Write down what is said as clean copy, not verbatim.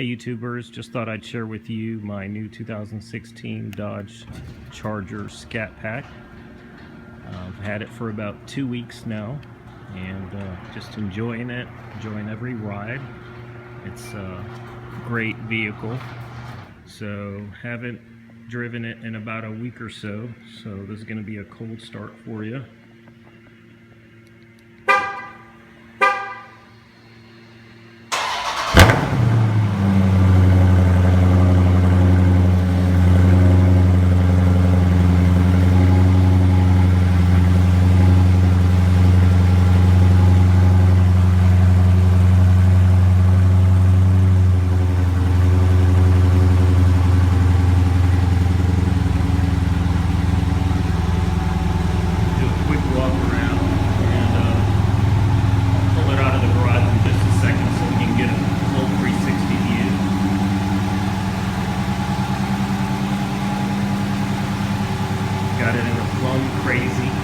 Hey YouTubers, just thought I'd share with you my new 2016 Dodge Charger ScatPack. I've had it for about 2 weeks now and just enjoying it, enjoying every ride. It's a great vehicle, so haven't driven it in about a week or so this is going to be a cold start for you. Got it in the Plum Crazy.